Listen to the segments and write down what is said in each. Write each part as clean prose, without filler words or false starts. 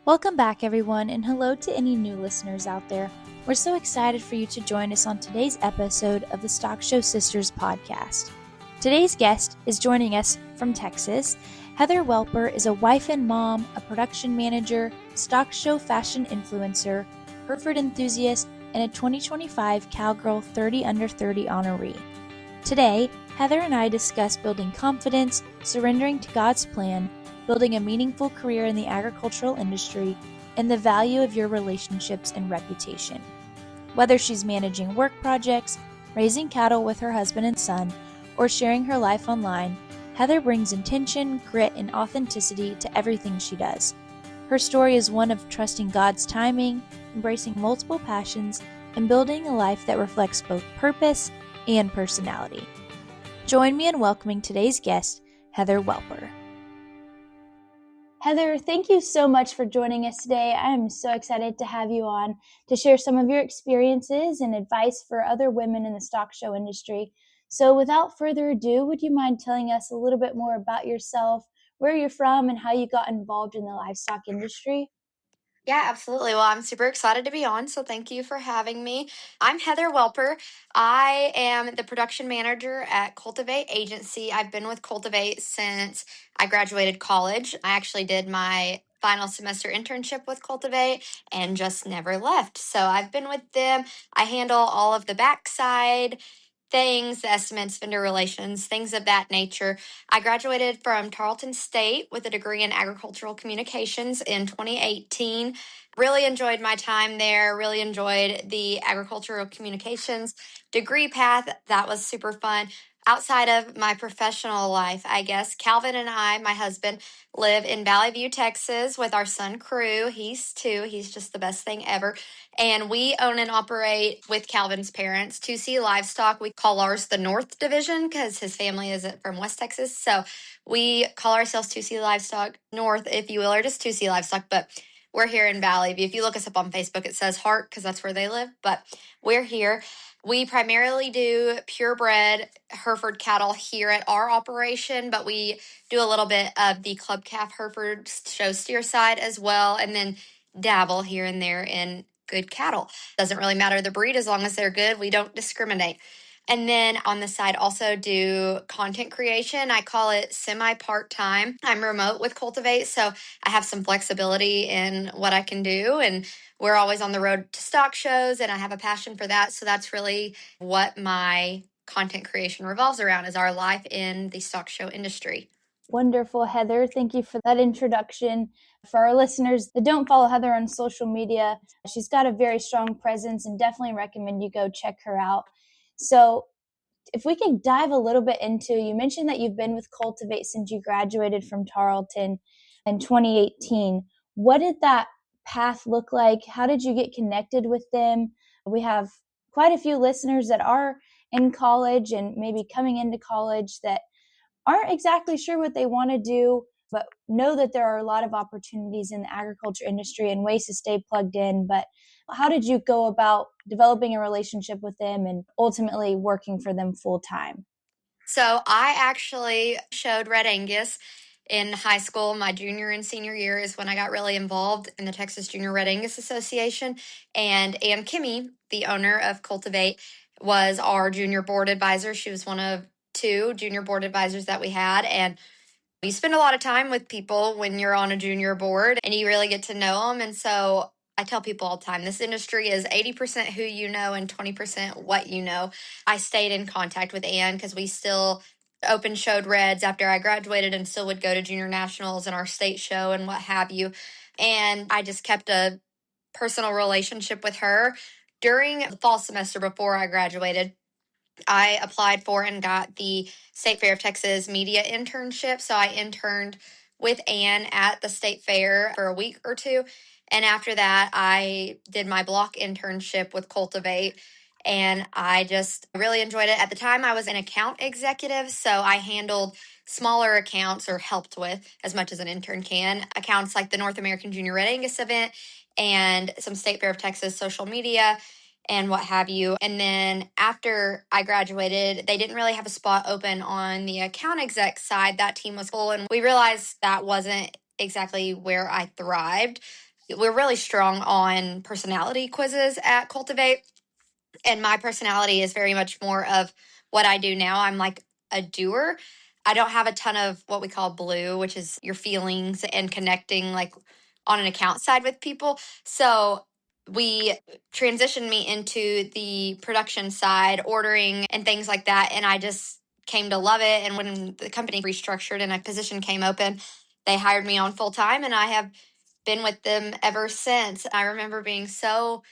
Welcome back, everyone, and hello to any new listeners out there. We're so excited for you to join us on today's episode of the Stock Show Sisters podcast. Today's guest is joining us from Texas. Heather Welper is a wife and mom, a production manager, stock show fashion influencer, Hereford enthusiast, and a 2025 Cowgirl 30 Under 30 honoree. Today, Heather and I discuss building confidence, surrendering to God's plan, building a meaningful career in the agricultural industry, and the value of your relationships and reputation. Whether she's managing work projects, raising cattle with her husband and son, or sharing her life online, Heather brings intention, grit, and authenticity to everything she does. Her story is one of trusting God's timing, embracing multiple passions, and building a life that reflects both purpose and personality. Join me in welcoming today's guest, Heather Welper. Heather, thank you so much for joining us today. I am so excited to have you on to share some of your experiences and advice for other women in the stock show industry. So without further ado, would you mind telling us a little bit more about yourself, where you're from, and how you got involved in the livestock industry? Yeah, absolutely. Well, I'm super excited to be on, so thank you for having me. I'm Heather Welper. I am the production manager at Cultivate Agency. I've been with Cultivate since I graduated college. I actually did my final semester internship with Cultivate and just never left. So I've been with them. I handle all of the backside things, the estimates, vendor relations, things of that nature. I graduated from Tarleton State with a degree in agricultural communications in 2018. Really enjoyed my time there, really enjoyed the agricultural communications degree path. That was super fun. Outside of my professional life, I guess, Calvin and I, my husband, live in Valley View, Texas with our son Crew. He's 2. He's just the best thing ever. And we own and operate with Calvin's parents 2C Livestock. We call ours the North Division because his family is from West Texas. So we call ourselves 2C Livestock North, if you will, or just 2C Livestock. But we're here in Valley View. If you look us up on Facebook, it says Hart because that's where they live. But we're here. We primarily do purebred Hereford cattle here at our operation, but we do a little bit of the club calf Hereford show steer side as well, and then dabble here and there in good cattle. Doesn't really matter the breed as long as they're good. We don't discriminate. And then on the side, also do content creation. I call it semi part time. I'm remote with Cultivate, so I have some flexibility in what I can do. And we're always on the road to stock shows, and I have a passion for that. So that's really what my content creation revolves around, is our life in the stock show industry. Wonderful, Heather. Thank you for that introduction. For our listeners that don't follow Heather on social media, she's got a very strong presence and definitely recommend you go check her out. So if we can dive a little bit into, you mentioned that you've been with Cultivate since you graduated from Tarleton in 2018. What did that path look like? How did you get connected with them? We have quite a few listeners that are in college and maybe coming into college that aren't exactly sure what they want to do, but know that there are a lot of opportunities in the agriculture industry and ways to stay plugged in. But how did you go about developing a relationship with them and ultimately working for them full time? So I actually showed Red Angus in high school. My junior and senior year is when I got really involved in the Texas Junior Red Angus Association. And Ann Kimmy, the owner of Cultivate, was our junior board advisor. She was one of 2 junior board advisors that we had. And you spend a lot of time with people when you're on a junior board and you really get to know them. And so I tell people all the time, this industry is 80% who you know and 20% what you know. I stayed in contact with Ann because we still open showed Reds after I graduated and still would go to junior nationals and our state show and what have you. And I just kept a personal relationship with her. During the fall semester before I graduated, I applied for and got the State Fair of Texas media internship. So I interned with Ann at the State Fair for a week or 2. And after that, I did my block internship with Cultivate. And I just really enjoyed it. At the time, I was an account executive. So I handled smaller accounts, or helped with, as much as an intern can, accounts like the North American Junior Red Angus event and some State Fair of Texas social media and what have you. And then after I graduated, they didn't really have a spot open on the account exec side. That team was full, and we realized that wasn't exactly where I thrived. we're really strong on personality quizzes at Cultivate. And my personality is very much more of what I do now. I'm like a doer. I don't have a ton of what we call blue, which is your feelings and connecting like on an account side with people. So we transitioned me into the production side, ordering and things like that. And I just came to love it. And when the company restructured and a position came open, they hired me on full time, and I have been with them ever since. I remember being so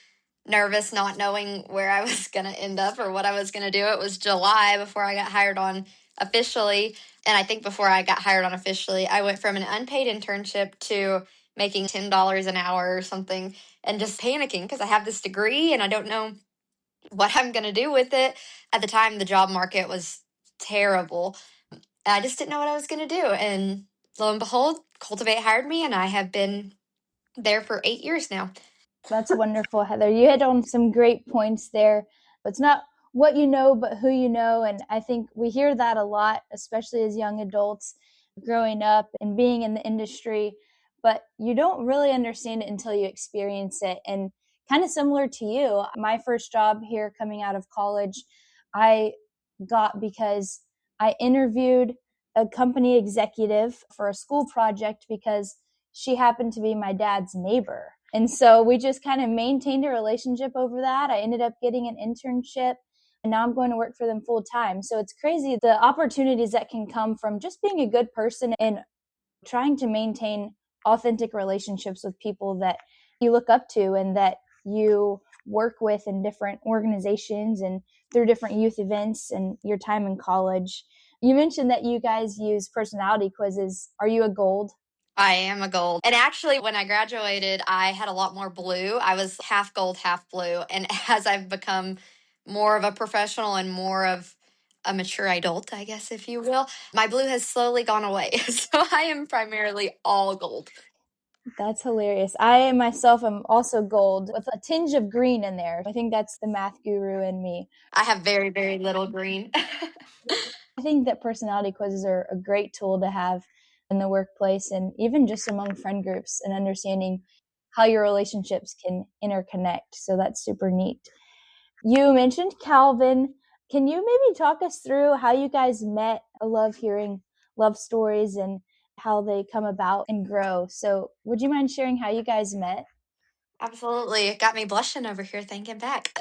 nervous, not knowing where I was going to end up or what I was going to do. It was July before I got hired on officially. And I think before I got hired on officially, I went from an unpaid internship to making $10 an hour or something, and just panicking because I have this degree and I don't know what I'm going to do with it. At the time, the job market was terrible. I just didn't know what I was going to do. And lo and behold, Cultivate hired me, and I have been there for 8 years now. That's wonderful, Heather. You hit on some great points there. It's not what you know, but who you know. And I think we hear that a lot, especially as young adults growing up and being in the industry. But you don't really understand it until you experience it. And kind of similar to you, my first job here coming out of college, I got because I interviewed a company executive for a school project because she happened to be my dad's neighbor. And so we just kind of maintained a relationship over that. I ended up getting an internship, and now I'm going to work for them full time. So it's crazy the opportunities that can come from just being a good person and trying to maintain authentic relationships with people that you look up to and that you work with in different organizations and through different youth events and your time in college. You mentioned that you guys use personality quizzes. Are you a gold? I am a gold. And actually, when I graduated, I had a lot more blue. I was half gold, half blue. And as I've become more of a professional and more of a mature adult, I guess, if you will, my blue has slowly gone away. So I am primarily all gold. That's hilarious. I myself am also gold with a tinge of green in there. I think that's the math guru in me. I have very, very little green. I think that personality quizzes are a great tool to have in the workplace and even just among friend groups and understanding how your relationships can interconnect. So that's super neat. You mentioned Calvin. Can you maybe talk us through how you guys met? I love hearing love stories and how they come about and grow. So, would you mind sharing how you guys met? Absolutely. It got me blushing over here thinking back.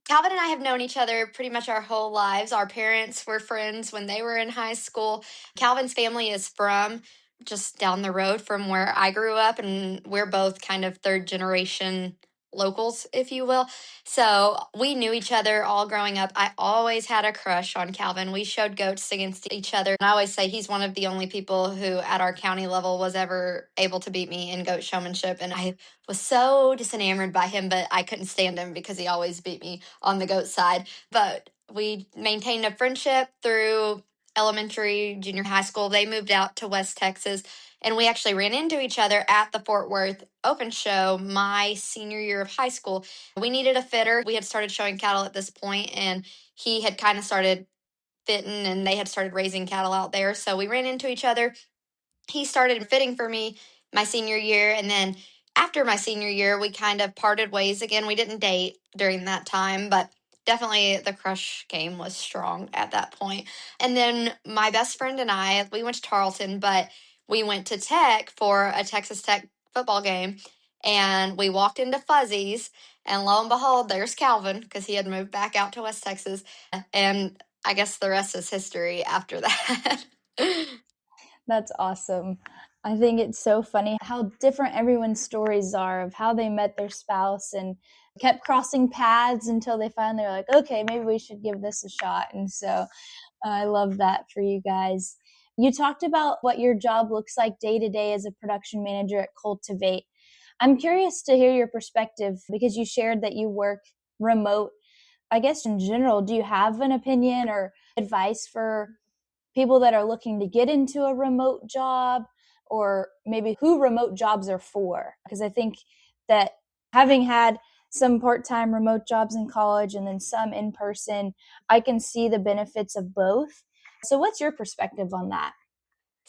Calvin and I have known each other pretty much our whole lives. Our parents were friends when they were in high school. Calvin's family is from just down the road from where I grew up, and we're both kind of third generation locals, if you will. So we knew each other all growing up. I always had a crush on Calvin. We showed goats against each other. And I always say he's one of the only people who at our county level was ever able to beat me in goat showmanship. And I was so disenamored by him, but I couldn't stand him because he always beat me on the goat side. But we maintained a friendship through elementary, junior high school. They moved out to West Texas, and we actually ran into each other at the Fort Worth Open Show my senior year of high school. We needed a fitter. We had started showing cattle at this point, and he had kind of started fitting, and they had started raising cattle out there. So we ran into each other. He started fitting for me my senior year, and then after my senior year we kind of parted ways again. We didn't date during that time, but definitely the crush game was strong at that point. And then my best friend and I, we went to Tarleton, but we went to Tech for a Texas Tech football game, and we walked into Fuzzy's, and lo and behold, there's Calvin because he had moved back out to West Texas. And I guess the rest is history after that. That's awesome. I think it's so funny how different everyone's stories are of how they met their spouse and kept crossing paths until they finally were like, okay, maybe we should give this a shot. And so I love that for you guys. You talked about what your job looks like day to day as a production manager at Cultivate. I'm curious to hear your perspective because you shared that you work remote. I guess in general, do you have an opinion or advice for people that are looking to get into a remote job, or maybe who remote jobs are for? Because I think that having had some part-time remote jobs in college and then some in person, I can see the benefits of both. So what's your perspective on that?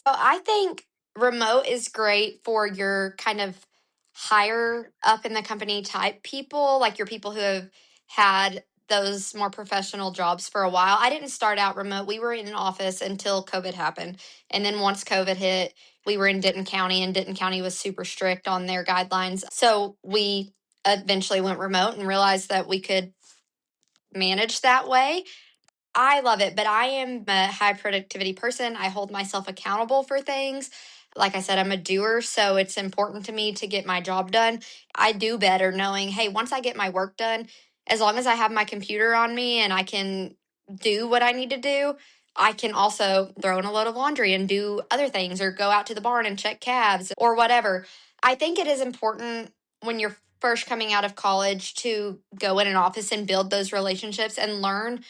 So I think remote is great for your kind of higher up in the company type people, like your people who have had those more professional jobs for a while. I didn't start out remote. We were in an office until COVID happened. And then once COVID hit, we were in Denton County, and Denton County was super strict on their guidelines. So we eventually went remote and realized that we could manage that way. I love it, but I am a high productivity person. I hold myself accountable for things. Like I said, I'm a doer, so it's important to me to get my job done. I do better knowing, hey, once I get my work done, as long as I have my computer on me and I can do what I need to do, I can also throw in a load of laundry and do other things or go out to the barn and check calves or whatever. I think it is important when you're first coming out of college to go in an office and build those relationships and learn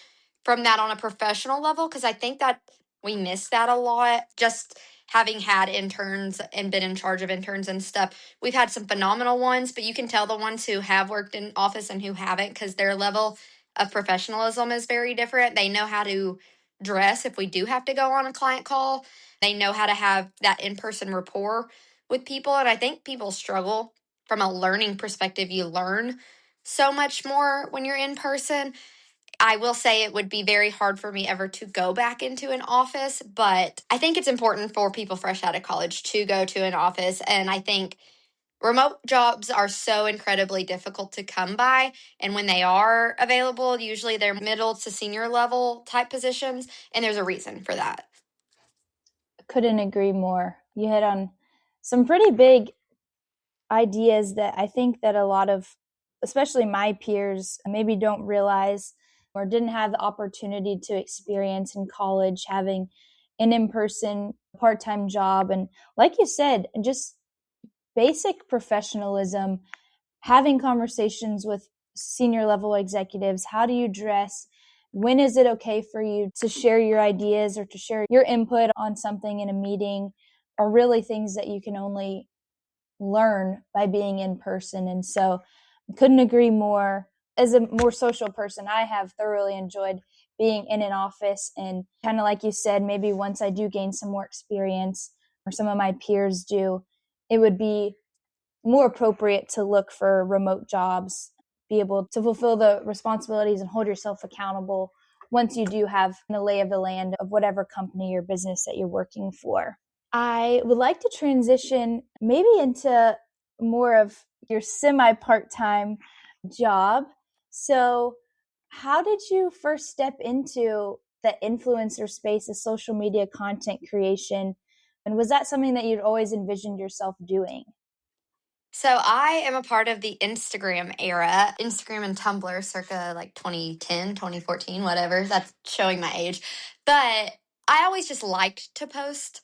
from that on a professional level, because I think that we miss that a lot. Just having had interns and been in charge of interns and stuff, we've had some phenomenal ones, but you can tell the ones who have worked in office and who haven't, because their level of professionalism is very different. They know how to dress if we do have to go on a client call. They know how to have that in-person rapport with people, and I think people struggle from a learning perspective. You learn so much more when you're in person. I will say it would be very hard for me ever to go back into an office, but I think it's important for people fresh out of college to go to an office. And I think remote jobs are so incredibly difficult to come by. And when they are available, usually they're middle to senior level type positions. And there's a reason for that. Couldn't agree more. You hit on some pretty big ideas that I think that a lot of, especially my peers, maybe don't realize or didn't have the opportunity to experience in college, having an in-person part-time job. And like you said, just basic professionalism, having conversations with senior level executives. How do you dress? When is it okay for you to share your ideas or to share your input on something in a meeting, are really things that you can only learn by being in person. And so I couldn't agree more. As a more social person, I have thoroughly enjoyed being in an office, and kind of like you said, maybe once I do gain some more experience or some of my peers do, it would be more appropriate to look for remote jobs, be able to fulfill the responsibilities and hold yourself accountable once you do have the lay of the land of whatever company or business that you're working for. I would like to transition maybe into more of your semi part-time job. So, how did you first step into the influencer space of social media content creation? And was that something that you'd always envisioned yourself doing? So I am a part of the Instagram era, Instagram and Tumblr circa like 2010, 2014, whatever. That's showing my age. But I always just liked to post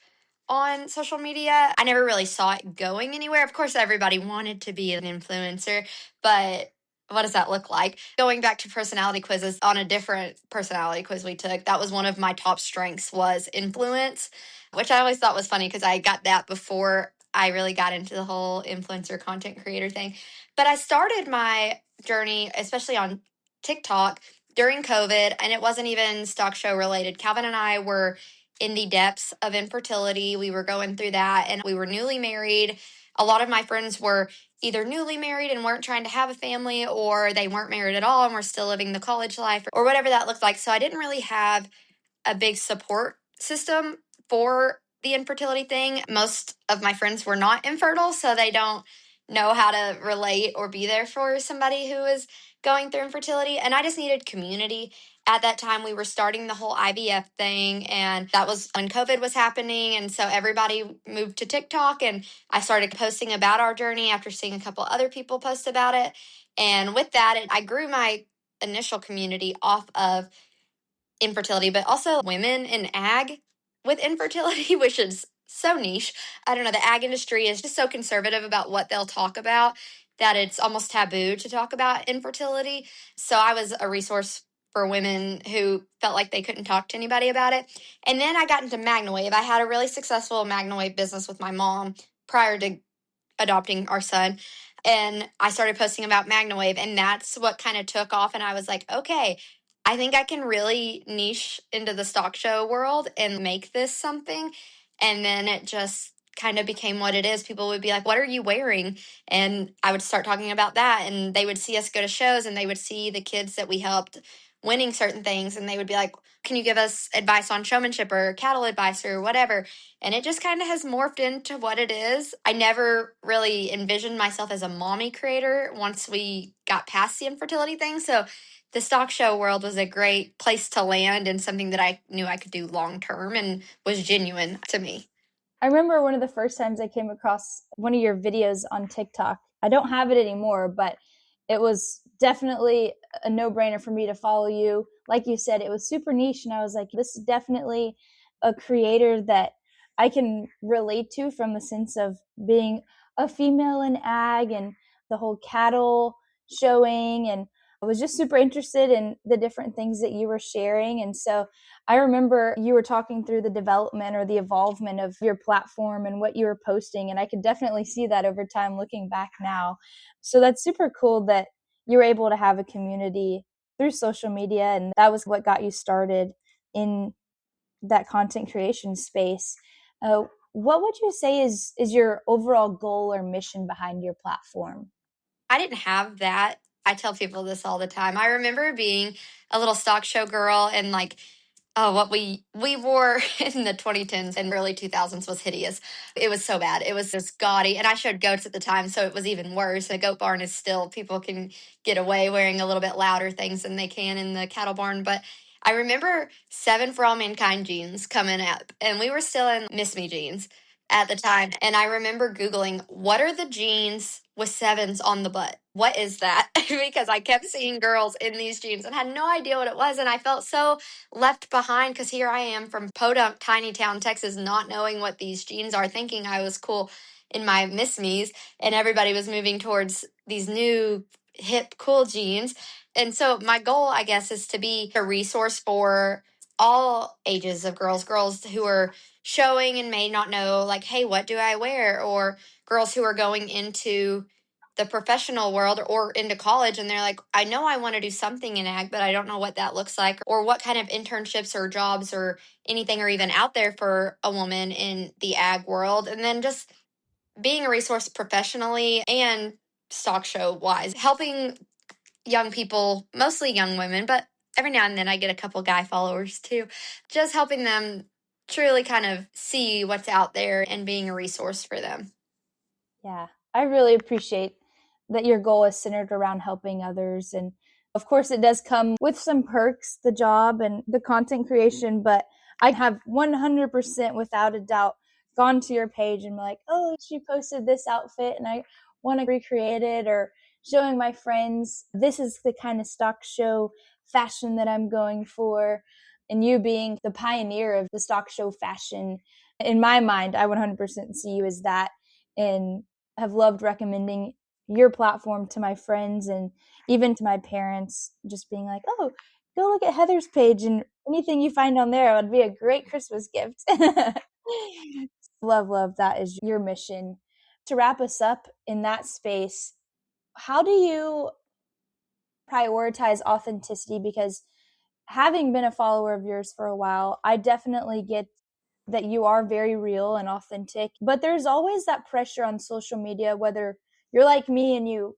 on social media. I never really saw it going anywhere. Of course, everybody wanted to be an influencer, but what does that look like? Going back to personality quizzes, on a different personality quiz we took, that was one of my top strengths was influence, which I always thought was funny because I got that before I really got into the whole influencer content creator thing. But I started my journey, especially on TikTok, during COVID, and it wasn't even stock show related. Calvin and I were in the depths of infertility. We were going through that, and we were newly married. A lot of my friends were either newly married and weren't trying to have a family, or they weren't married at all and were still living the college life, or whatever that looked like. So I didn't really have a big support system for the infertility thing. Most of my friends were not infertile, so they don't know how to relate or be there for somebody who is going through infertility. And I just needed community. At that time, we were starting the whole IVF thing, and that was when COVID was happening. And so everybody moved to TikTok, and I started posting about our journey after seeing a couple other people post about it. And with that, I grew my initial community off of infertility, but also women in ag with infertility, which is so niche. I don't know. The ag industry is just so conservative about what they'll talk about that it's almost taboo to talk about infertility. So I was a resource for women who felt like they couldn't talk to anybody about it. And then I got into MagnaWave. I had a really successful MagnaWave business with my mom prior to adopting our son. And I started posting about MagnaWave, and that's what kind of took off. And I was like, okay, I think I can really niche into the stock show world and make this something. And then it just kind of became what it is. People would be like, "What are you wearing?" And I would start talking about that, and they would see us go to shows, and they would see the kids that we helped winning certain things, and they would be like, "Can you give us advice on showmanship or cattle advice or whatever?" And it just kind of has morphed into what it is. I never really envisioned myself as a mommy creator once we got past the infertility thing. So the stock show world was a great place to land and something that I knew I could do long term and was genuine to me. I remember one of the first times I came across one of your videos on TikTok. I don't have it anymore, but it was definitely a no-brainer for me to follow you. Like you said, it was super niche, and I was like, this is definitely a creator that I can relate to, from the sense of being a female in ag and the whole cattle showing. And I was just super interested in the different things that you were sharing. And so I remember you were talking through the development or the evolvement of your platform and what you were posting, and I could definitely see that over time looking back now. So that's super cool that you were able to have a community through social media, and that was what got you started in that content creation space. What would you say is your overall goal or mission behind your platform? I didn't have that. I tell people this all the time. I remember being a little stock show girl and like, oh, what we wore in the 2010s and early 2000s was hideous. It was so bad. It was just gaudy. And I showed goats at the time, so it was even worse. A goat barn is still, people can get away wearing a little bit louder things than they can in the cattle barn. But I remember Seven for All Mankind jeans coming up, and we were still in Miss Me jeans at the time. And I remember Googling, what are the jeans with sevens on the butt? What is that? Because I kept seeing girls in these jeans and had no idea what it was. And I felt so left behind because here I am from Podunk, tiny town, Texas, not knowing what these jeans are, thinking I was cool in my Miss Me's, and everybody was moving towards these new hip, cool jeans. And so my goal, I guess, is to be a resource for all ages of girls who are showing and may not know, like, hey, what do I wear? Or girls who are going into the professional world or into college and they're like, I know I want to do something in ag, but I don't know what that looks like or what kind of internships or jobs or anything are even out there for a woman in the ag world. And then just being a resource professionally and stock show wise, helping young people, mostly young women, but every now and then I get a couple guy followers too, just helping them truly kind of see what's out there and being a resource for them. Yeah, I really appreciate that your goal is centered around helping others. And of course, it does come with some perks, the job and the content creation. But I have 100% without a doubt gone to your page and be like, oh, she posted this outfit and I want to recreate it, or showing my friends, this is the kind of stock show fashion that I'm going for. And you being the pioneer of the stock show fashion, in my mind, I 100% see you as that. And have loved recommending your platform to my friends and even to my parents, just being like, oh, go look at Heather's page, and anything you find on there would be a great Christmas gift. Love that is your mission. To wrap us up in that space, how do you prioritize authenticity? Because having been a follower of yours for a while, I definitely get that you are very real and authentic, but there's always that pressure on social media, whether you're like me and you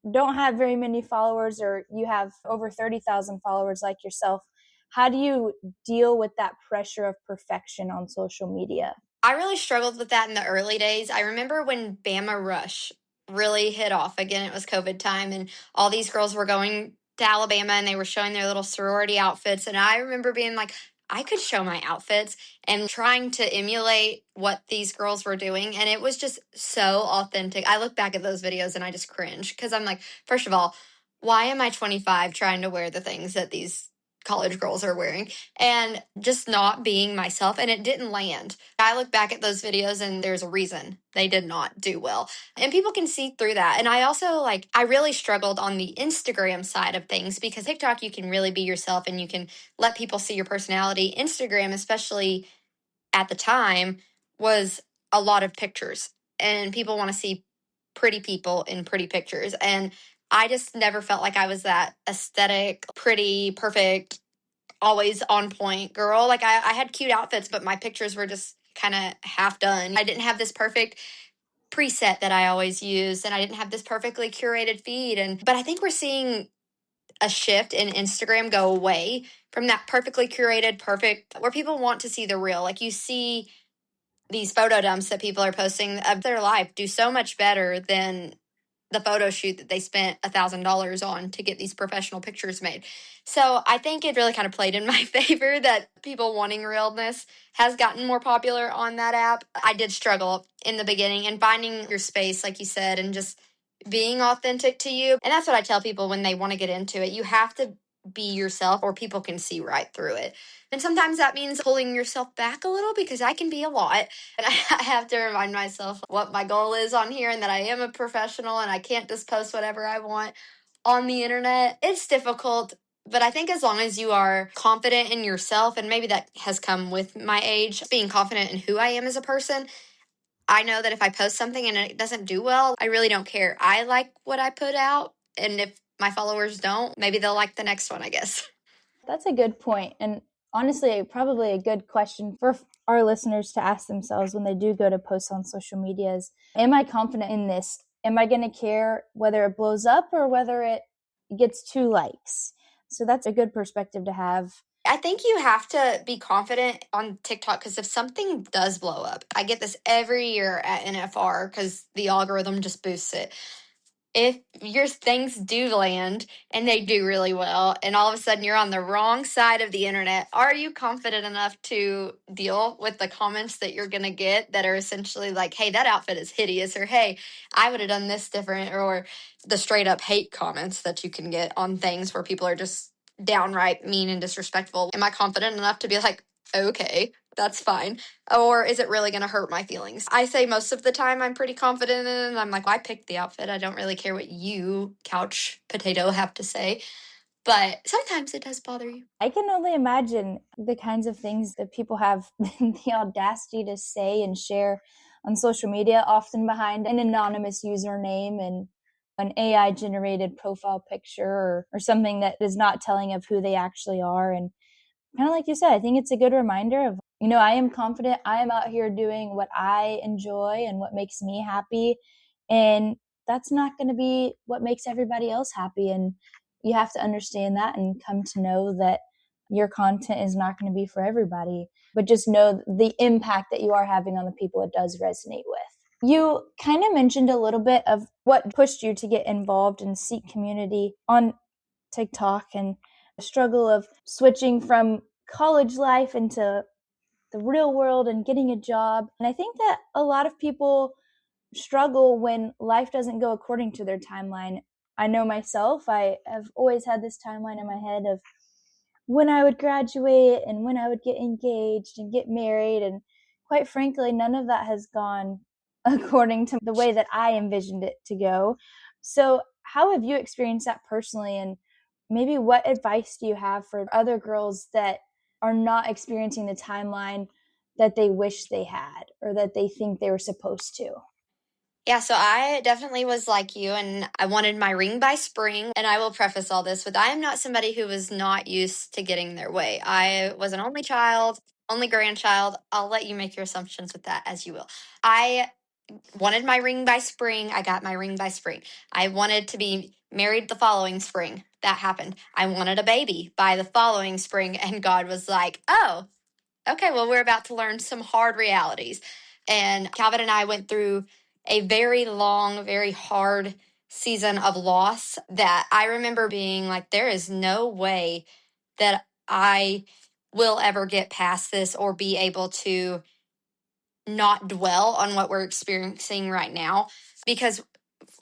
don't have very many followers or you have over 30,000 followers like yourself. How do you deal with that pressure of perfection on social media? I really struggled with that in the early days. I remember when Bama Rush really hit off. Again, it was COVID time, and all these girls were going to Alabama and they were showing their little sorority outfits. And I remember being like, I could show my outfits and trying to emulate what these girls were doing. And it was just so authentic. I look back at those videos and I just cringe because I'm like, first of all, why am I 25 trying to wear the things that these college girls are wearing and just not being myself? And it didn't land. I look back at those videos and there's a reason they did not do well. And people can see through that. And I also I really struggled on the Instagram side of things because TikTok, you can really be yourself and you can let people see your personality. Instagram, especially at the time, was a lot of pictures and people want to see pretty people in pretty pictures. And I just never felt like I was that aesthetic, pretty, perfect, always on point girl. Like I had cute outfits, but my pictures were just kind of half done. I didn't have this perfect preset that I always use, and I didn't have this perfectly curated feed. But I think we're seeing a shift in Instagram go away from that perfectly curated, perfect, where people want to see the real. Like you see these photo dumps that people are posting of their life do so much better than the photo shoot that they spent $1,000 on to get these professional pictures made. So I think it really kind of played in my favor that people wanting realness has gotten more popular on that app. I did struggle in the beginning and finding your space, like you said, and just being authentic to you. And that's what I tell people when they want to get into it. You have to be yourself or people can see right through it. And sometimes that means pulling yourself back a little because I can be a lot. And I have to remind myself what my goal is on here and that I am a professional and I can't just post whatever I want on the internet. It's difficult, but I think as long as you are confident in yourself, and maybe that has come with my age, being confident in who I am as a person, I know that if I post something and it doesn't do well, I really don't care. I like what I put out. And if my followers don't, maybe they'll like the next one, I guess. That's a good point. And honestly, probably a good question for our listeners to ask themselves when they do go to post on social media is, am I confident in this? Am I going to care whether it blows up or whether it gets 2 likes? So that's a good perspective to have. I think you have to be confident on TikTok because if something does blow up, I get this every year at NFR because the algorithm just boosts it. If your things do land and they do really well, and all of a sudden you're on the wrong side of the internet, are you confident enough to deal with the comments that you're going to get that are essentially like, hey, that outfit is hideous, or hey, I would have done this different, or the straight up hate comments that you can get on things where people are just downright mean and disrespectful? Am I confident enough to be like, okay, that's fine? Or is it really going to hurt my feelings? I say most of the time I'm pretty confident in it. And I'm like, well, I picked the outfit. I don't really care what you, couch potato, have to say. But sometimes it does bother you. I can only imagine the kinds of things that people have the audacity to say and share on social media, often behind an anonymous username and an AI generated profile picture or something that is not telling of who they actually are. And kind of like you said, I think it's a good reminder of, I am confident. I am out here doing what I enjoy and what makes me happy. And that's not going to be what makes everybody else happy. And you have to understand that and come to know that your content is not going to be for everybody, but just know the impact that you are having on the people it does resonate with. You kind of mentioned a little bit of what pushed you to get involved and seek community on TikTok and the struggle of switching from college life into the real world and getting a job. And I think that a lot of people struggle when life doesn't go according to their timeline. I know myself, I have always had this timeline in my head of when I would graduate and when I would get engaged and get married. And quite frankly, none of that has gone according to the way that I envisioned it to go. So, how have you experienced that personally? And maybe what advice do you have for other girls that are not experiencing the timeline that they wish they had or that they think they were supposed to? Yeah, so I definitely was like you, and I wanted my ring by spring. And I will preface all this with I am not somebody who was not used to getting their way. I was an only child, only grandchild. I'll let you make your assumptions with that as you will. I wanted my ring by spring. I got my ring by spring. I wanted to be married the following spring. That happened. I wanted a baby by the following spring, and God was like, oh, okay, well, we're about to learn some hard realities. And Calvin and I went through a very long, very hard season of loss that I remember being like, there is no way that I will ever get past this or be able to not dwell on what we're experiencing right now. Because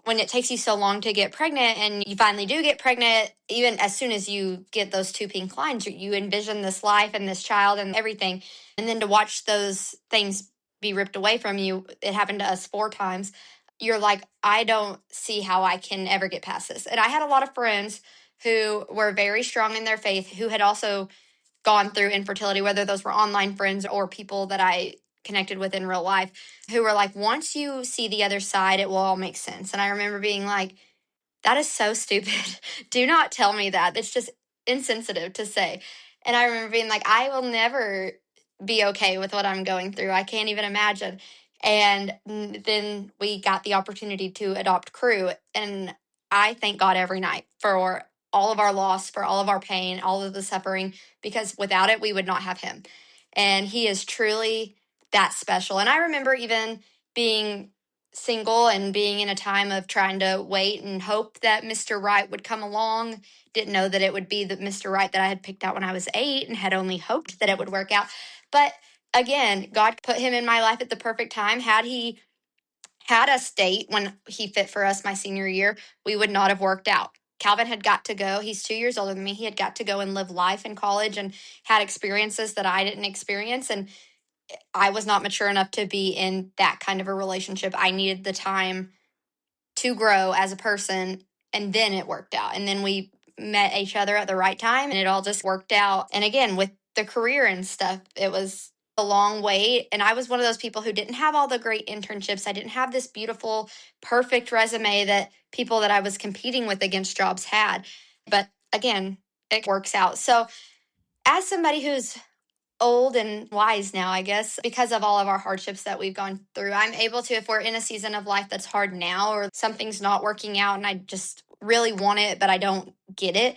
when it takes you so long to get pregnant and you finally do get pregnant, even as soon as you get those 2 pink lines, you envision this life and this child and everything. And then to watch those things be ripped away from you, it happened to us 4 times. You're like, I don't see how I can ever get past this. And I had a lot of friends who were very strong in their faith who had also gone through infertility, whether those were online friends or people that I connected with in real life, who were like, once you see the other side, it will all make sense. And I remember being like, that is so stupid. Do not tell me that. It's just insensitive to say. And I remember being like, I will never be okay with what I'm going through. I can't even imagine. And then we got the opportunity to adopt Crew. And I thank God every night for all of our loss, for all of our pain, all of the suffering, because without it, we would not have him. And he is truly that special. And I remember even being single and being in a time of trying to wait and hope that Mr. Right would come along. Didn't know that it would be the Mr. Right that I had picked out when I was 8 and had only hoped that it would work out. But again, God put him in my life at the perfect time. Had he had us date when he fit for us my senior year, we would not have worked out. Calvin had got to go. He's 2 years older than me. He had got to go and live life in college and had experiences that I didn't experience. And I was not mature enough to be in that kind of a relationship. I needed the time to grow as a person. And then it worked out. And then we met each other at the right time and it all just worked out. And again, with the career and stuff, it was a long wait. And I was one of those people who didn't have all the great internships. I didn't have this beautiful, perfect resume that people that I was competing with against jobs had. But again, it works out. So, as somebody who's old and wise now, I guess, because of all of our hardships that we've gone through, I'm able to, if we're in a season of life that's hard now or something's not working out and I just really want it, but I don't get it,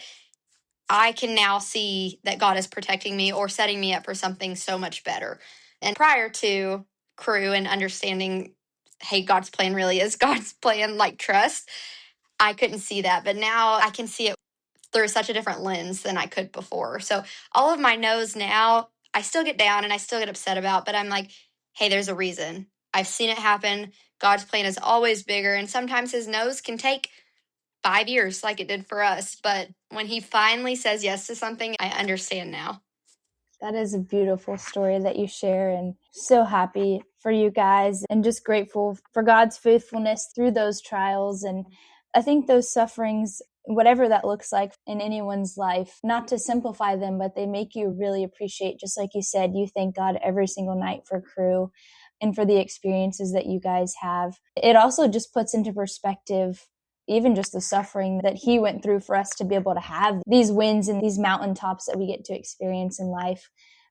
I can now see that God is protecting me or setting me up for something so much better. And prior to Crew and understanding, hey, God's plan really is God's plan, like trust, I couldn't see that. But now I can see it through such a different lens than I could before. So all of my no's now, I still get down and I still get upset about, but I'm like, hey, there's a reason. I've seen it happen. God's plan is always bigger. And sometimes his no's can take 5 years like it did for us. But when he finally says yes to something, I understand now. That is a beautiful story that you share, and so happy for you guys and just grateful for God's faithfulness through those trials. And I think those sufferings, whatever that looks like in anyone's life, not to simplify them, but they make you really appreciate, just like you said, you thank God every single night for Crew and for the experiences that you guys have. It also just puts into perspective even just the suffering that he went through for us to be able to have these wins and these mountaintops that we get to experience in life,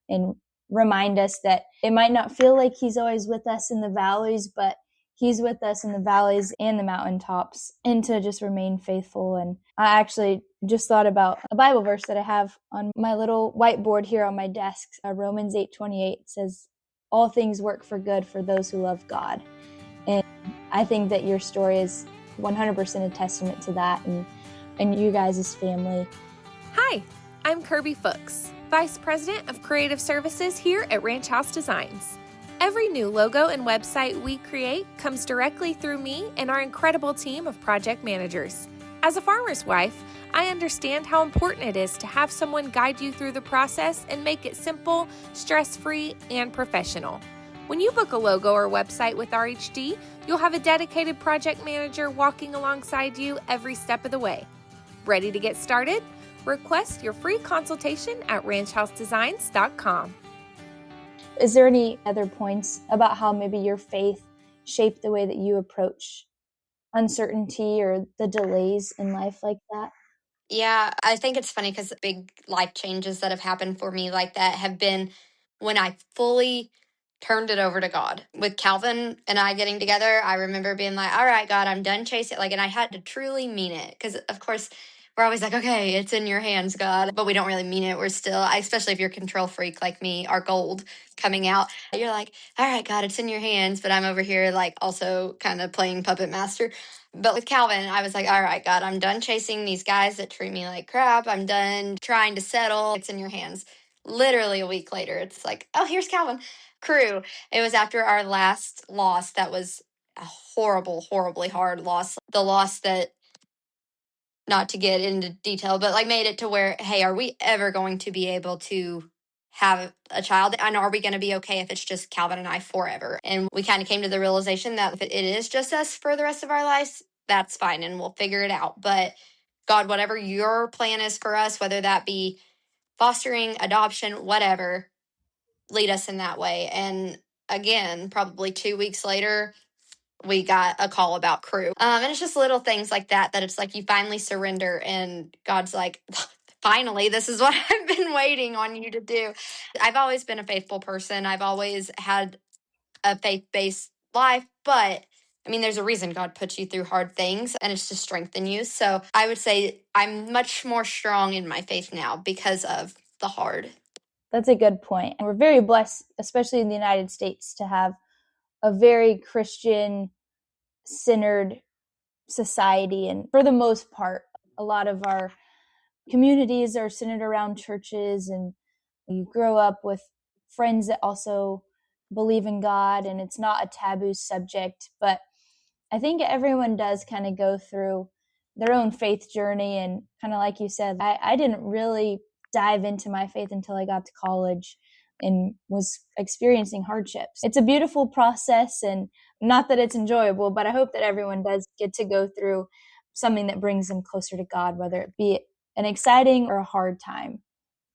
and remind us that it might not feel like he's always with us in the valleys, but he's with us in the valleys and the mountaintops, and to just remain faithful. And I actually just thought about a Bible verse that I have on my little whiteboard here on my desk. Romans 8:28 says, all things work for good for those who love God. And I think that your story is 100% a testament to that, and you guys' family. Hi, I'm Kirby Fuchs, Vice President of Creative Services here at Ranch House Designs. Every new logo and website we create comes directly through me and our incredible team of project managers. As a farmer's wife, I understand how important it is to have someone guide you through the process and make it simple, stress-free, and professional. When you book a logo or website with RHD, you'll have a dedicated project manager walking alongside you every step of the way. Ready to get started? Request your free consultation at ranchhousedesigns.com. Is there any other points about how maybe your faith shaped the way that you approach uncertainty or the delays in life like that? Yeah, I think it's funny because big life changes that have happened for me like that have been when I fully turned it over to God. With Calvin and I getting together, I remember being like, all right, God, I'm done chasing. Like, and I had to truly mean it because, of course, we're always like, okay, it's in your hands, God. But we don't really mean it. We're still, especially if you're a control freak like me, our gold coming out. You're like, all right, God, it's in your hands. But I'm over here, like, also kind of playing puppet master. But with Calvin, I was like, all right, God, I'm done chasing these guys that treat me like crap. I'm done trying to settle. It's in your hands. Literally a week later, it's like, oh, here's Calvin. Crew. It was after our last loss that was a horrible, horribly hard loss. The loss that, not to get into detail, but like made it to where, hey, are we ever going to be able to have a child? And are we going to be okay if it's just Calvin and I forever? And we kind of came to the realization that if it is just us for the rest of our lives, that's fine and we'll figure it out. But God, whatever your plan is for us, whether that be fostering, adoption, whatever, lead us in that way. And again, probably 2 weeks later, we got a call about Crew. And it's just little things like that, that it's like you finally surrender and God's like, finally, this is what I've been waiting on you to do. I've always been a faithful person. I've always had a faith-based life, but I mean, there's a reason God puts you through hard things, and it's to strengthen you. So I would say I'm much more strong in my faith now because of the hard. That's a good point. And we're very blessed, especially in the United States, to have a very Christian centered society. And for the most part, a lot of our communities are centered around churches, and you grow up with friends that also believe in God, and it's not a taboo subject. But I think everyone does kind of go through their own faith journey. And kind of like you said, I didn't really dive into my faith until I got to college and was experiencing hardships. It's a beautiful process, and not that it's enjoyable, but I hope that everyone does get to go through something that brings them closer to God, whether it be an exciting or a hard time.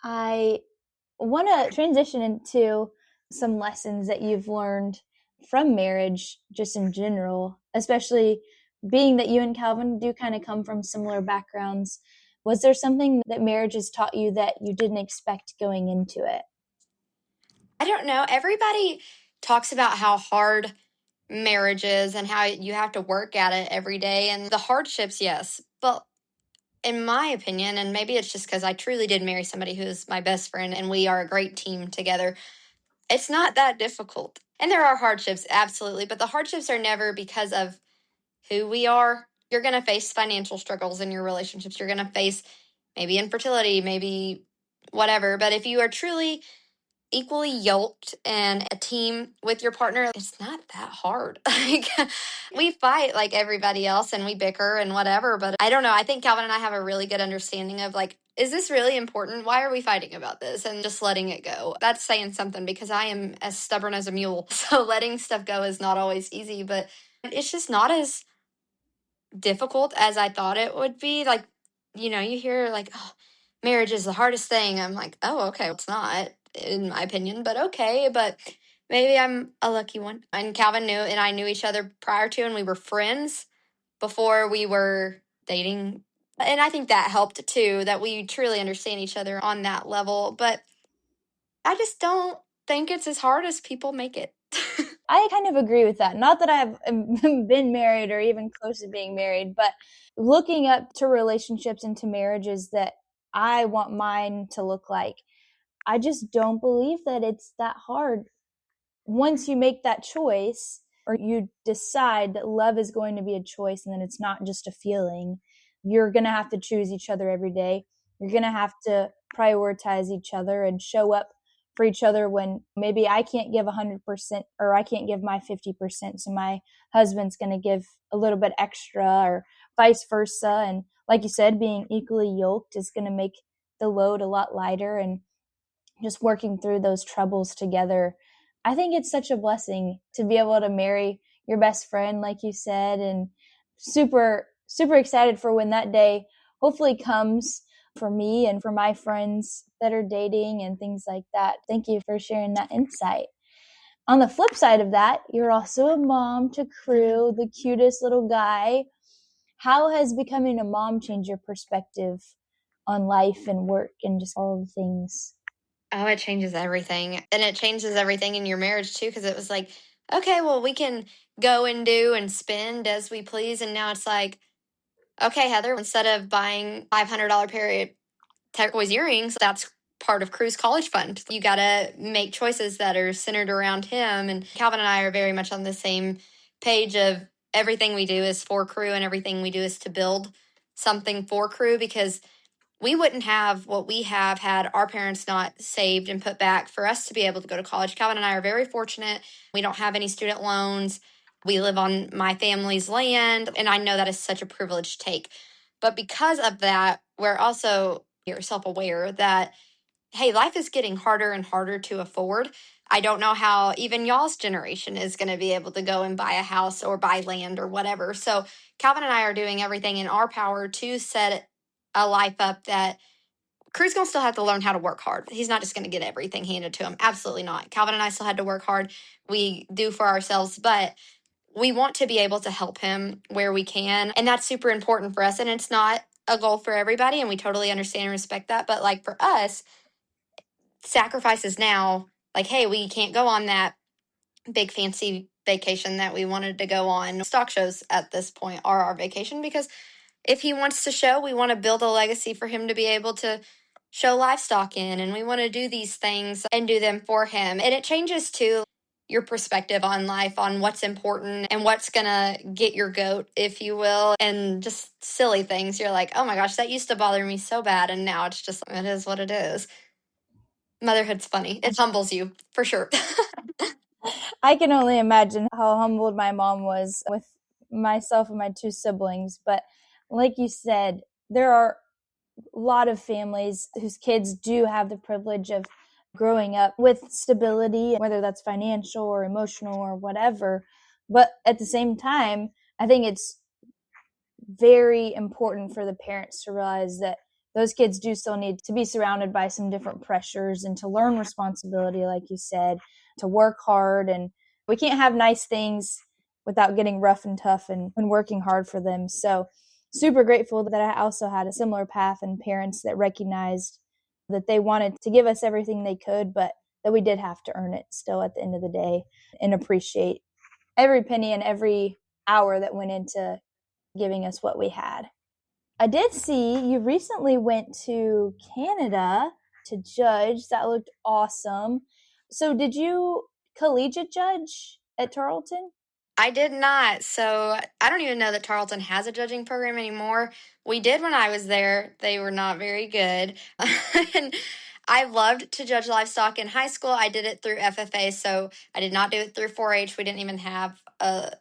I want to transition into some lessons that you've learned from marriage, just in general, especially being that you and Calvin do kind of come from similar backgrounds. Was there something that marriage has taught you that you didn't expect going into it? I don't know. Everybody talks about how hard marriage is and how you have to work at it every day and the hardships, yes. But in my opinion, and maybe it's just because I truly did marry somebody who's my best friend and we are a great team together, it's not that difficult. And there are hardships, absolutely, but the hardships are never because of who we are. You're going to face financial struggles in your relationships. You're going to face maybe infertility, maybe whatever. But if you are truly equally yoked and a team with your partner, it's not that hard. Like, we fight like everybody else and we bicker and whatever, but I don't know. I think Calvin and I have a really good understanding of like, is this really important? Why are we fighting about this? And just letting it go. That's saying something because I am as stubborn as a mule. So letting stuff go is not always easy, but it's just not as difficult as I thought it would be. Like, you hear like, oh, marriage is the hardest thing. I'm like, oh, okay, it's not, in my opinion, but okay. But maybe I'm a lucky one. And Calvin and I knew each other prior to, and we were friends before we were dating. And I think that helped too, that we truly understand each other on that level. But I just don't think it's as hard as people make it. I kind of agree with that. Not that I've been married or even close to being married, but looking up to relationships and to marriages that I want mine to look like, I just don't believe that it's that hard. Once you make that choice, or you decide that love is going to be a choice and then it's not just a feeling, you're going to have to choose each other every day. You're going to have to prioritize each other and show up for each other when maybe I can't give 100% or I can't give my 50%. So my husband's going to give a little bit extra or vice versa. And like you said, being equally yoked is going to make the load a lot lighter, and just working through those troubles together. I think it's such a blessing to be able to marry your best friend, like you said, and super, super excited for when that day hopefully comes for me and for my friends that are dating and things like that. Thank you for sharing that insight. On the flip side of that, you're also a mom to Crew, the cutest little guy. How has becoming a mom changed your perspective on life and work and just all the things? Oh, it changes everything. And it changes everything in your marriage too, because it was like, okay, well, we can go and do and spend as we please. And now it's like, okay, Heather, instead of buying $500 pair of turquoise earrings, that's part of Crew's college fund. You got to make choices that are centered around him. And Calvin and I are very much on the same page of everything we do is for Crew and everything we do is to build something for Crew, because we wouldn't have what we have had our parents not saved and put back for us to be able to go to college. Calvin and I are very fortunate. We don't have any student loans. We live on my family's land, and I know that is such a privilege to take. But because of that, we're also self aware that, hey, life is getting harder and harder to afford. I don't know how even y'all's generation is going to be able to go and buy a house or buy land or whatever. So Calvin and I are doing everything in our power to set a life up that Crew's going to still have to learn how to work hard. He's not just going to get everything handed to him. Absolutely not. Calvin and I still had to work hard. We do for ourselves, but we want to be able to help him where we can. And that's super important for us. And it's not a goal for everybody, and we totally understand and respect that. But like for us, sacrifices now, like, hey, we can't go on that big fancy vacation that we wanted to go on. Stock shows at this point are our vacation because if he wants to show, we want to build a legacy for him to be able to show livestock in, and we want to do these things and do them for him. And it changes too your perspective on life, on what's important and what's gonna get your goat, if you will, and just silly things. You're like, oh my gosh, that used to bother me so bad, and now it's just, it is what it is. Motherhood's funny. It humbles you for sure. I can only imagine how humbled my mom was with myself and my two siblings. But like you said, there are a lot of families whose kids do have the privilege of growing up with stability, whether that's financial or emotional or whatever. But at the same time, I think it's very important for the parents to realize that those kids do still need to be surrounded by some different pressures and to learn responsibility, like you said, to work hard. And we can't have nice things without getting rough and tough and working hard for them. So super grateful that I also had a similar path and parents that recognized that they wanted to give us everything they could, but that we did have to earn it still at the end of the day and appreciate every penny and every hour that went into giving us what we had. I did see you recently went to Canada to judge. That looked awesome. So did you collegiate judge at Tarleton? I did not. So I don't even know that Tarleton has a judging program anymore. We did when I was there. They were not very good. And I loved to judge livestock in high school. I did it through FFA, so I did not do it through 4-H. We didn't even have a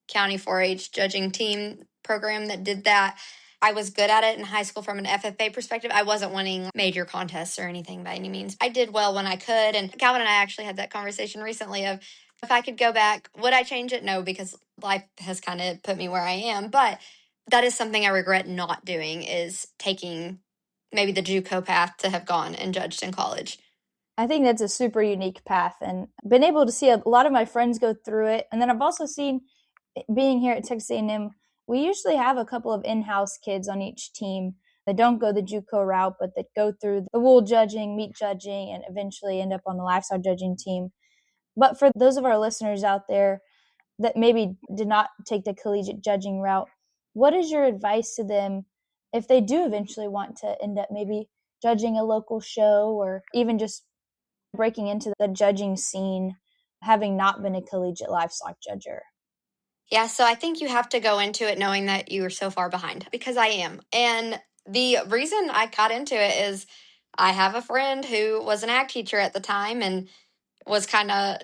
county 4-H judging team program that did that. I was good at it in high school from an FFA perspective. I wasn't winning major contests or anything by any means. I did well when I could. And Calvin and I actually had that conversation recently of if I could go back, would I change it? No, because life has kind of put me where I am. But that is something I regret not doing, is taking maybe the JUCO path to have gone and judged in college. I think that's a super unique path and been able to see a lot of my friends go through it. And then I've also seen, being here at Texas A&M, we usually have a couple of in-house kids on each team that don't go the JUCO route, but that go through the wool judging, meat judging, and eventually end up on the livestock judging team. But for those of our listeners out there that maybe did not take the collegiate judging route, what is your advice to them if they do eventually want to end up maybe judging a local show or even just breaking into the judging scene, having not been a collegiate livestock judger? Yeah, so I think you have to go into it knowing that you are so far behind, because I am. And the reason I got into it is I have a friend who was an ag teacher at the time and was kind of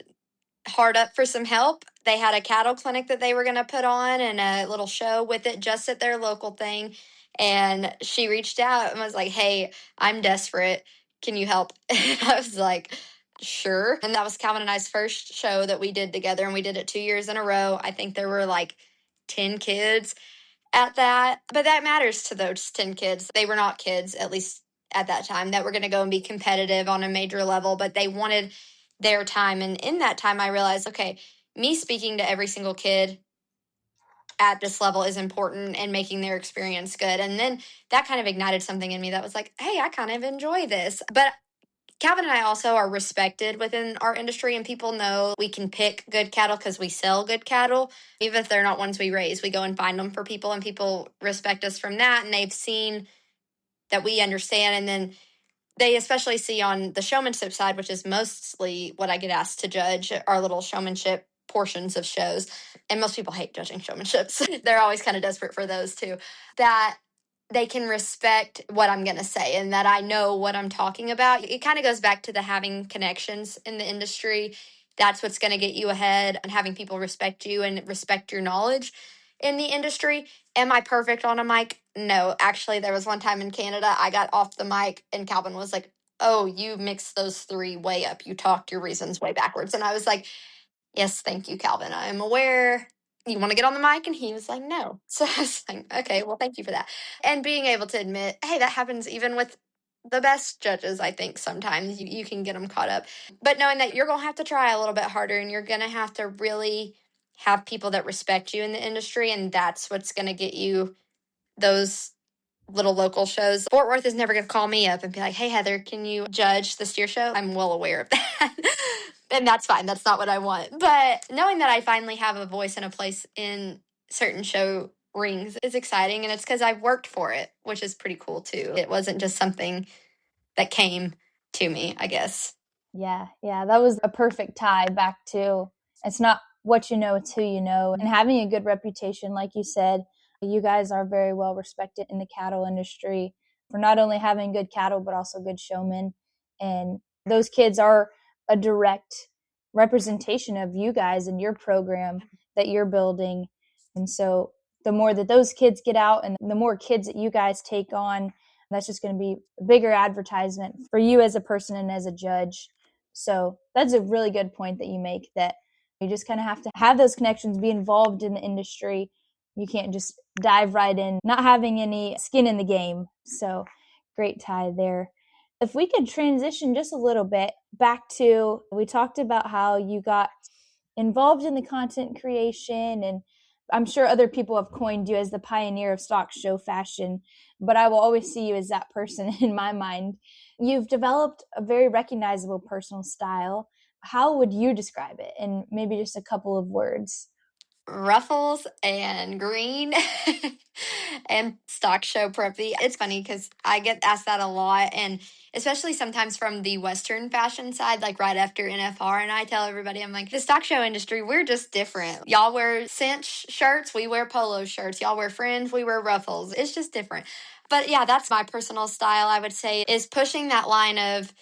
hard up for some help. They had a cattle clinic that they were going to put on and a little show with it just at their local thing. And she reached out and was like, hey, I'm desperate. Can you help? And I was like, sure. And that was Calvin and I's first show that we did together. And we did it 2 years in a row. I think there were like 10 kids at that. But that matters to those 10 kids. They were not kids, at least at that time, that were going to go and be competitive on a major level, but they wanted their time. And in that time, I realized, okay, me speaking to every single kid at this level is important and making their experience good. And then that kind of ignited something in me that was like, hey, I kind of enjoy this. But Calvin and I also are respected within our industry, and people know we can pick good cattle because we sell good cattle. Even if they're not ones we raise, we go and find them for people, and people respect us from that. And they've seen that we understand. And then they especially see on the showmanship side, which is mostly what I get asked to judge, our little showmanship portions of shows. And most people hate judging showmanships. They're always kind of desperate for those too. That they can respect what I'm going to say and that I know what I'm talking about. It kind of goes back to the having connections in the industry. That's what's going to get you ahead, and having people respect you and respect your knowledge in the industry. Am I perfect on a mic? No. Actually, there was one time in Canada, I got off the mic and Calvin was like, oh, you mixed those three way up. You talked your reasons way backwards. And I was like, yes, thank you, Calvin. I am aware. You want to get on the mic? And he was like, no. So I was like, okay, well, thank you for that. And being able to admit, hey, that happens even with the best judges. I think sometimes you can get them caught up. But knowing that you're going to have to try a little bit harder, and you're going to have to really have people that respect you in the industry. And that's what's going to get you those little local shows. Fort Worth is never going to call me up and be like, hey, Heather, can you judge the steer show? I'm well aware of that. And that's fine. That's not what I want. But knowing that I finally have a voice and a place in certain show rings is exciting. And it's because I've worked for it, which is pretty cool too. It wasn't just something that came to me, I guess. Yeah, that was a perfect tie back to it's not what you know, it's who you know. And having a good reputation, like you said, you guys are very well respected in the cattle industry for not only having good cattle, but also good showmen. And those kids are a direct representation of you guys and your program that you're building. And so the more that those kids get out and the more kids that you guys take on, that's just going to be a bigger advertisement for you as a person and as a judge. So that's a really good point that you make, that you just kind of have to have those connections, be involved in the industry. You can't just dive right in, not having any skin in the game. So great tie there. If we could transition just a little bit back to, we talked about how you got involved in the content creation, and I'm sure other people have coined you as the pioneer of stock show fashion, but I will always see you as that person in my mind. You've developed a very recognizable personal style. How would you describe it in maybe just a couple of words? Ruffles and green and stock show preppy. It's funny because I get asked that a lot, and especially sometimes from the Western fashion side, like right after NFR. And I tell everybody, I'm like, the stock show industry, we're just different. Y'all wear cinch shirts, we wear polo shirts. Y'all wear fringe, we wear ruffles. It's just different. But yeah, that's my personal style, I would say, is pushing that line of,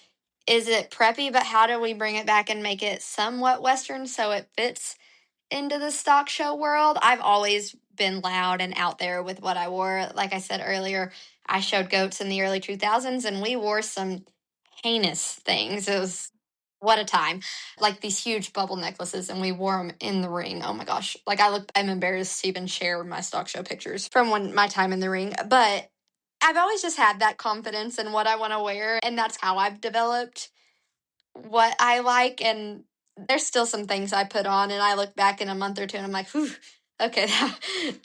is it preppy, but how do we bring it back and make it somewhat Western so it fits into the stock show world? I've always been loud and out there with what I wore. Like I said earlier, I showed goats in the early 2000s and we wore some heinous things. It was what a time. Like these huge bubble necklaces, and we wore them in the ring. Oh my gosh. Like I'm embarrassed to even share my stock show pictures from my time in the ring. But I've always just had that confidence in what I want to wear, and that's how I've developed what I like. And there's still some things I put on and I look back in a month or two and I'm like, whew, okay,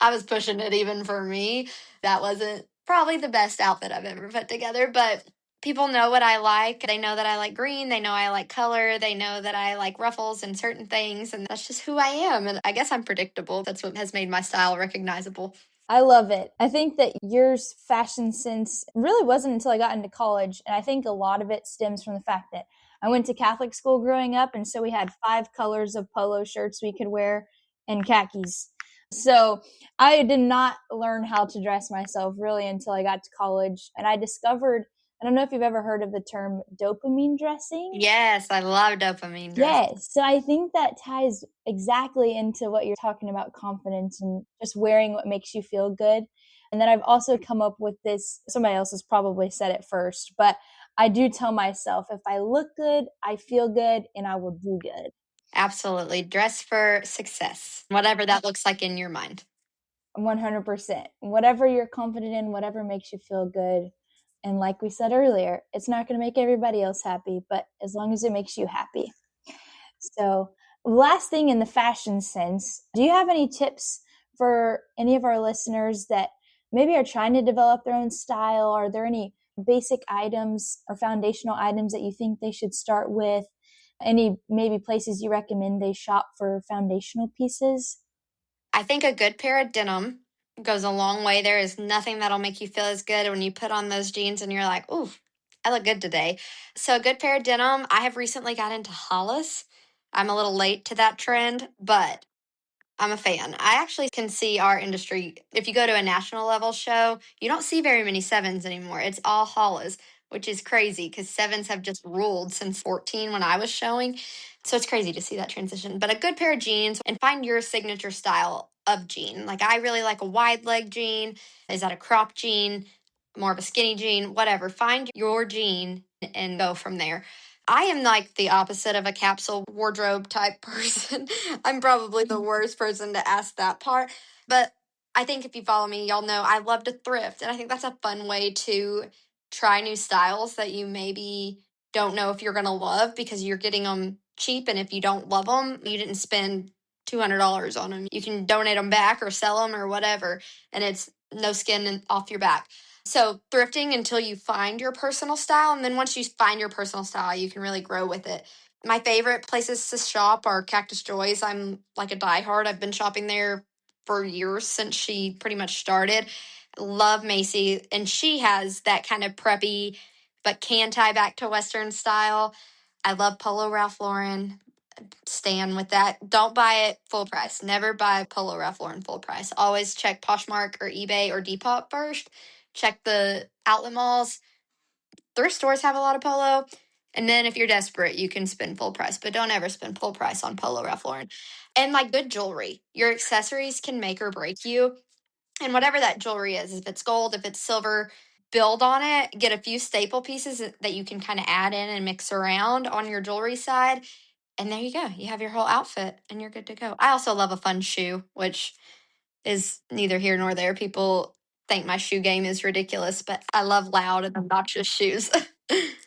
I was pushing it even for me. That wasn't probably the best outfit I've ever put together, but people know what I like. They know that I like green. They know I like color. They know that I like ruffles and certain things. And that's just who I am. And I guess I'm predictable. That's what has made my style recognizable. I love it. I think that your fashion sense really wasn't until I got into college. And I think a lot of it stems from the fact that I went to Catholic school growing up. And so we had 5 colors of polo shirts we could wear and khakis. So I did not learn how to dress myself really until I got to college. And I discovered, I don't know if you've ever heard of the term dopamine dressing. Yes, I love dopamine dressing. Yes. So I think that ties exactly into what you're talking about, confidence and just wearing what makes you feel good. And then I've also come up with this, somebody else has probably said it first, but I do tell myself, if I look good, I feel good, and I will do good. Absolutely. Dress for success, whatever that looks like in your mind. 100%. Whatever you're confident in, whatever makes you feel good. And like we said earlier, it's not going to make everybody else happy, but as long as it makes you happy. So, last thing in the fashion sense, do you have any tips for any of our listeners that maybe are trying to develop their own style? Are there any basic items or foundational items that you think they should start with? Any maybe places you recommend they shop for foundational pieces? I think a good pair of denim goes a long way. There is nothing that'll make you feel as good when you put on those jeans and you're like, ooh, I look good today. So a good pair of denim. I have recently got into Hollis. I'm a little late to that trend, but I'm a fan. I actually can see our industry. If you go to a national level show, you don't see very many sevens anymore. It's all Hollis, which is crazy because sevens have just ruled since 14 when I was showing. So it's crazy to see that transition. But a good pair of jeans, and find your signature style of jean. Like I really like a wide leg jean. Is that a crop jean? More of a skinny jean? Whatever. Find your jean and go from there. I am like the opposite of a capsule wardrobe type person. I'm probably the worst person to ask that part. But I think if you follow me, y'all know I love to thrift. And I think that's a fun way to try new styles that you maybe don't know if you're going to love because you're getting them cheap. And if you don't love them, you didn't spend $200 on them. You can donate them back or sell them or whatever. And it's no skin off your back. So thrifting until you find your personal style. And then once you find your personal style, you can really grow with it. My favorite places to shop are Cactus Joy's. I'm like a diehard. I've been shopping there for years since she pretty much started. Love Macy. And she has that kind of preppy, but can tie back to Western style. I love Polo Ralph Lauren. Stand with that. Don't buy it full price. Never buy Polo Ralph Lauren full price. Always check Poshmark or eBay or Depop first. Check the outlet malls. Thrift stores have a lot of polo. And then if you're desperate, you can spend full price, but don't ever spend full price on Polo Ralph Lauren. And like good jewelry, your accessories can make or break you. And whatever that jewelry is, if it's gold, if it's silver, build on it. Get a few staple pieces that you can kind of add in and mix around on your jewelry side, and there you go. You have your whole outfit and you're good to go. I also love a fun shoe, which is neither here nor there. People think my shoe game is ridiculous, but I love loud and obnoxious shoes.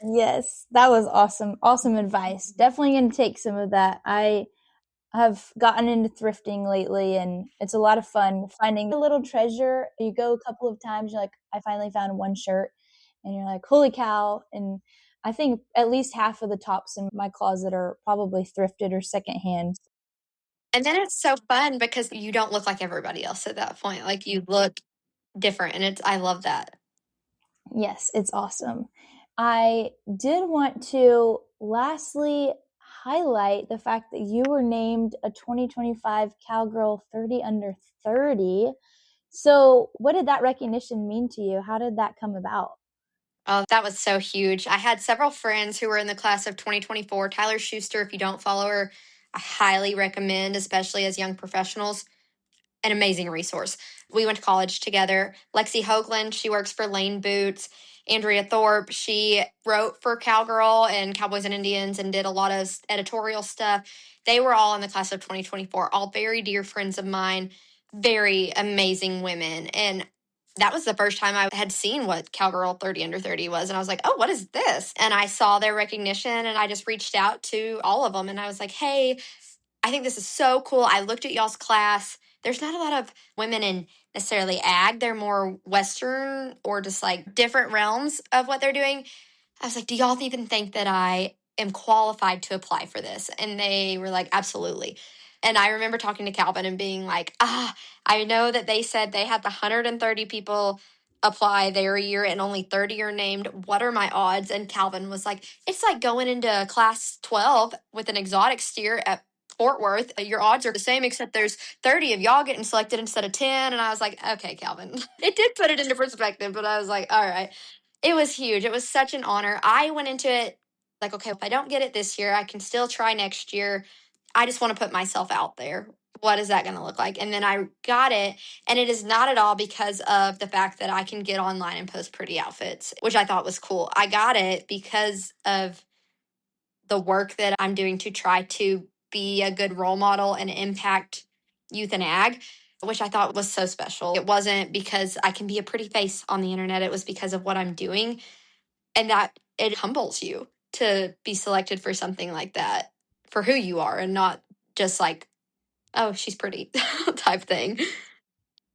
Yes, that was awesome. Awesome advice. Definitely going to take some of that. I have gotten into thrifting lately, and it's a lot of fun finding a little treasure. You go a couple of times, you're like, I finally found one shirt, and you're like, holy cow. And I think at least half of the tops in my closet are probably thrifted or secondhand. And then it's so fun because you don't look like everybody else at that point. Like you look different, and I love that. Yes, it's awesome. I did want to lastly highlight the fact that you were named a 2025 Cowgirl 30 Under 30. So, what did that recognition mean to you? How did that come about? Oh, that was so huge. I had several friends who were in the class of 2024. Tyler Schuster, if you don't follow her, I highly recommend, especially as young professionals. An amazing resource. We went to college together. Lexi Hoagland, she works for Lane Boots. Andrea Thorpe, she wrote for Cowgirl and Cowboys and Indians and did a lot of editorial stuff. They were all in the class of 2024, all very dear friends of mine, very amazing women. And that was the first time I had seen what Cowgirl 30 Under 30 was. And I was like, oh, what is this? And I saw their recognition and I just reached out to all of them and I was like, hey, I think this is so cool. I looked at y'all's class. There's not a lot of women in necessarily ag. They're more Western or just like different realms of what they're doing. I was like, do y'all even think that I am qualified to apply for this? And they were like, absolutely. And I remember talking to Calvin and being like, I know that they said they had the 130 people apply their year and only 30 are named. What are my odds? And Calvin was like, it's like going into class 12 with an exotic steer at Fort Worth. Your odds are the same, except there's 30 of y'all getting selected instead of 10. And I was like, okay, Calvin. It did put it into perspective, but I was like, all right. It was huge. It was such an honor. I went into it like, okay, if I don't get it this year, I can still try next year. I just want to put myself out there. What is that going to look like? And then I got it. And it is not at all because of the fact that I can get online and post pretty outfits, which I thought was cool. I got it because of the work that I'm doing to try to be a good role model and impact youth and ag, which I thought was so special. It wasn't because I can be a pretty face on the internet, it was because of what I'm doing. And that it humbles you to be selected for something like that for who you are and not just like, oh, she's pretty type thing.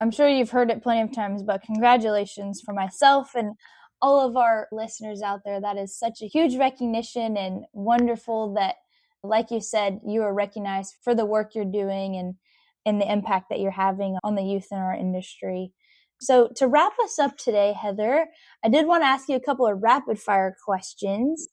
I'm sure you've heard it plenty of times, but congratulations for myself and all of our listeners out there. That is such a huge recognition and wonderful that, like you said, you are recognized for the work you're doing and the impact that you're having on the youth in our industry. So, to wrap us up today, Heather, I did want to ask you a couple of rapid fire questions.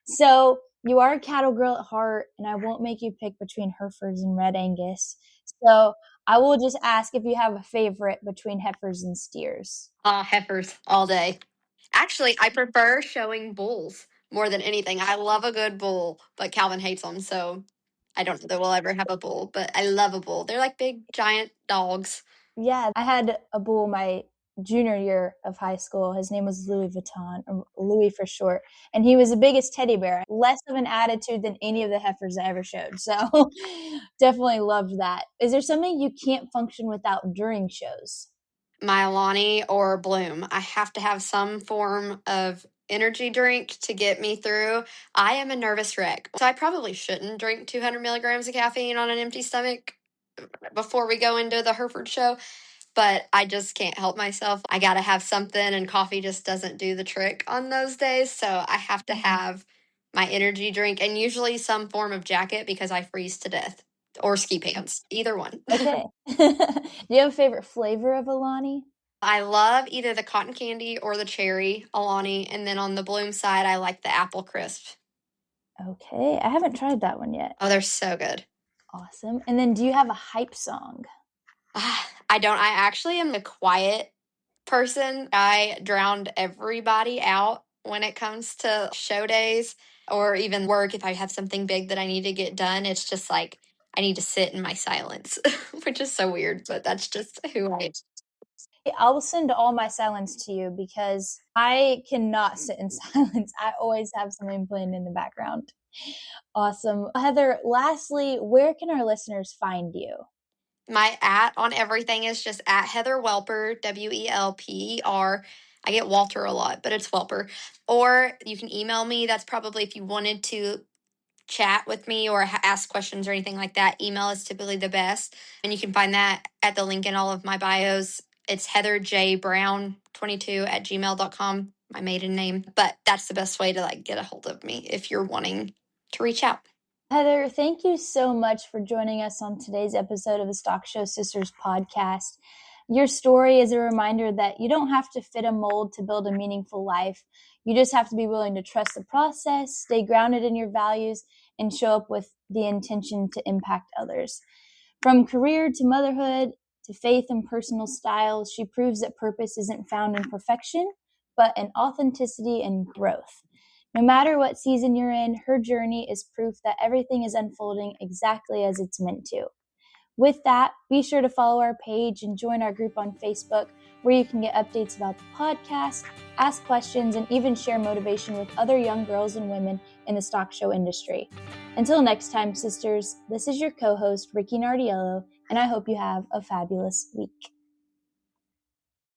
So, you are a cattle girl at heart, and I won't make you pick between Herefords and Red Angus. So, I will just ask if you have a favorite between heifers and steers. Heifers all day. Actually, I prefer showing bulls more than anything. I love a good bull, but Calvin hates them, so I don't know that we'll ever have a bull, but I love a bull. They're like big, giant dogs. Yeah, I had a bull my junior year of high school. His name was Louis Vuitton, or Louis for short, and he was the biggest teddy bear. Less of an attitude than any of the heifers I ever showed. So definitely loved that. Is there something you can't function without during shows? Mylani or Bloom. I have to have some form of energy drink to get me through. I am a nervous wreck. So I probably shouldn't drink 200 milligrams of caffeine on an empty stomach before we go into the Hereford show. but I just can't help myself. I got to have something, and coffee just doesn't do the trick on those days. So I have to have my energy drink and usually some form of jacket because I freeze to death, or ski pants, either one. Okay. Do you have a favorite flavor of Alani? I love either the cotton candy or the cherry Alani. And then on the Bloom side, I like the apple crisp. Okay. I haven't tried that one yet. Oh, they're so good. Awesome. And then do you have a hype song? I don't. I actually am a quiet person. I drowned everybody out when it comes to show days or even work. If I have something big that I need to get done, it's just like I need to sit in my silence, which is so weird, but that's just who I am. I will send all my silence to you because I cannot sit in silence. I always have something playing in the background. Awesome. Heather, lastly, where can our listeners find you? My on everything is just at Heather Welper, Welper. I get Walter a lot, but it's Welper. Or you can email me. That's probably if you wanted to chat with me or ask questions or anything like that. Email is typically the best. And you can find that at the link in all of my bios. It's heatherjbrown22@gmail.com, my maiden name. But that's the best way to get a hold of me if you're wanting to reach out. Heather, thank you so much for joining us on today's episode of the Stock Show Sisters podcast. Your story is a reminder that you don't have to fit a mold to build a meaningful life. You just have to be willing to trust the process, stay grounded in your values, and show up with the intention to impact others. From career to motherhood to faith and personal style, she proves that purpose isn't found in perfection, but in authenticity and growth. No matter what season you're in, her journey is proof that everything is unfolding exactly as it's meant to. With that, be sure to follow our page and join our group on Facebook, where you can get updates about the podcast, ask questions, and even share motivation with other young girls and women in the stock show industry. Until next time, sisters, this is your co-host, Ricky Nardiello, and I hope you have a fabulous week.